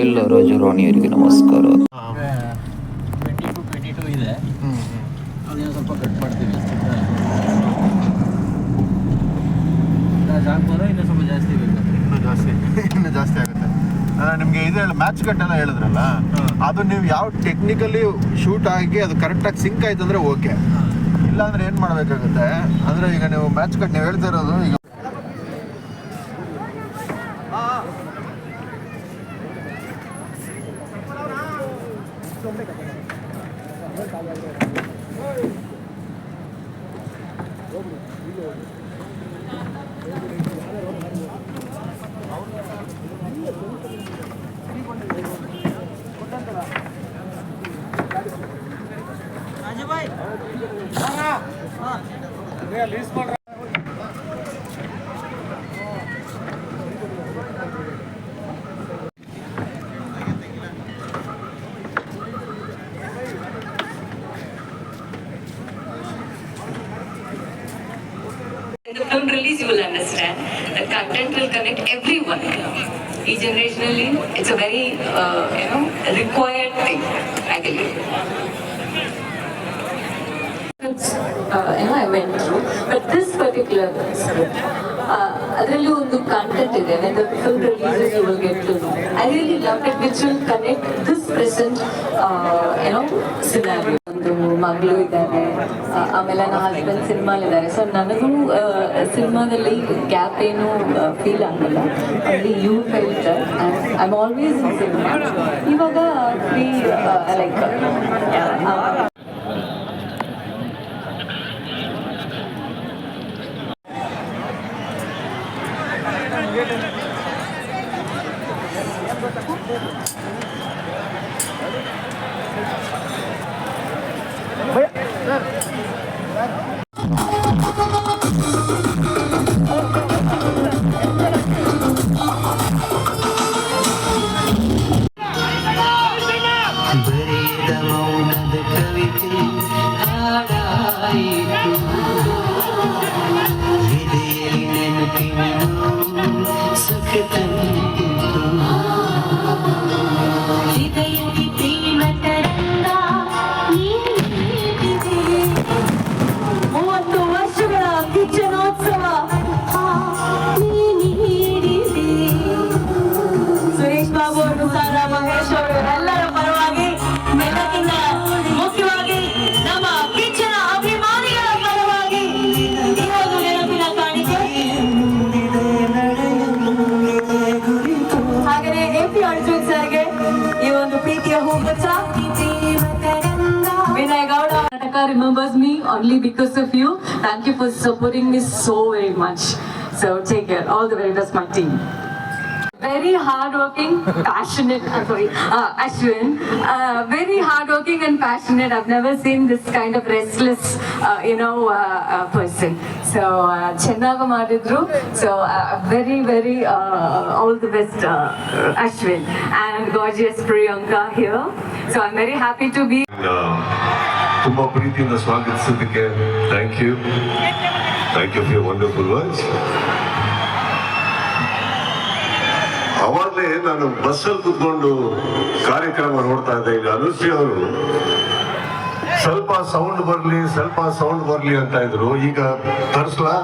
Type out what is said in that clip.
ಎಲ್ಲ ರಾಜರಾಣಿಯರಿಗೆ ನಮಸ್ಕಾರ. 22 ಇದೆ. ಅದೇನೋ ಸ್ವಲ್ಪ ಕಟ್ ಮಾಡ್ತೀವಿ. ಜಾಗ್ಬೋದ ಇನ್ನೂ ಸ್ವಲ್ಪ ಜಾಸ್ತಿ ಬೇಕು. ಇನ್ನೂ ಜಾಸ್ತಿ ಆಗುತ್ತೆ. ನಿಮಗೆ ಇದು ಮ್ಯಾಚ್ ಕಟ್ ಎಲ್ಲ ಹೇಳಿದ್ರಲ್ಲ, ಅದು ನೀವು ಯಾವ ಟೆಕ್ನಿಕಲಿ ಶೂಟ್ ಆಗಿ ಅದು ಕರೆಕ್ಟಾಗಿ ಸಿಂಕ್ ಆಯ್ತು ಅಂದರೆ ಓಕೆ. ಇಲ್ಲಾಂದ್ರೆ ಏನು ಮಾಡಬೇಕಾಗುತ್ತೆ ಅಂದರೆ, ಈಗ ನೀವು ಮ್ಯಾಚ್ ಕಟ್ ನೀವು ಹೇಳ್ತಾ ಇರೋದು ಈಗ In the film release, you will understand that content will connect everyone. Generationally, it's a very required thing, I believe. I went through, but this particular script, ಅದರಲ್ಲಿ ಒಂದು ಕಂಟೆಂಟ್ ಇದೆ. When the film releases, you will get to know. I really loved it, which will connect this present, scenario. ಒಂದು ಮಗಳು ಇದ್ದಾರೆ, ಆಮೇಲೆ ನನ್ನ husband ಸಿನಿಮಾಲಿದ್ದಾರೆ. So ನನಗೂ ಸಿನಿಮಾದಲ್ಲಿ ಗ್ಯಾಪ್ ಏನು ಫೀಲ್ ಆಗಲ್ಲ. ಅಲ್ಲಿ you felt I am always in cinema. ಇವಾಗ ಫ್ರೀ ಲೈಕ್ ಬರೆದ ಮೌನದ ಕವಿತೆ ಹಾಡಾಯಿತು, ಹೃದಯದಲ್ಲಿ ನೆನಪಿನ ಸುಖ ತಂದಿತು. ಹೃದಯದಿ ಪ್ರೇಮ ತರಂಗ ನೀಡಿದೆ. 30 ವರ್ಷಗಳ ಕಿಚ್ಚನೋತ್ಸವ ನೀಡಿದೆ. ಸುರೇಶ್ ಬಾಬು ಅವರು, ಸಾರಾ ಮಹೇಶ್ ಅವರು, ಎಲ್ಲರ ಪರವಾಗಿ, ಎಲ್ಲಕ್ಕಿಂತ ಮುಖ್ಯವಾಗಿ ನಮ್ಮ ಕಿಚ್ಚನ ಅಭಿಮಾನಿಗಳ ಪರವಾಗಿ ಈ ಒಂದು ನೆನಪಿನ ಕಾಣಿಕೆ. ಹಾಗೆಯೇ AP ಅರ್ಜುನ್ ಸರ್ಗೆ ಈ ಒಂದು ಪ್ರೀತಿಯ ಹೂಗುಚ್ಛ. ವಿನಯ್ ಗೌಡ ನಾಟಕ remembers me only because of you. Thank you for supporting me so very much. So take care. All the very best, my team. Very hardworking, passionate. Ashwin, very hardworking and passionate. I've never seen this kind of restless, person. So Chennaga madidru. So very, very all the best, Ashwin, and gorgeous Priyanka here. So I'm very happy to be. ತುಂಬಾ ಪ್ರೀತಿಯಿಂದ ಸ್ವಾಗತಿಸಿದ್ದಕ್ಕೆ thank you for your wonderful words. ಅವಾಗಲೇ ನಾನು ಬಸ್ಸಲ್ಲಿ ಕುತ್ಕೊಂಡು ಕಾರ್ಯಕ್ರಮ ನೋಡ್ತಾ ಇದ್ದೆ. ಈಗ ಅನುಶ್ರೀ ಅವರು ಸ್ವಲ್ಪ ಸೌಂಡ್ ಬರ್ಲಿ ಅಂತ ಇದ್ರು. ಈಗ ತರಿಸ್ಲಾ?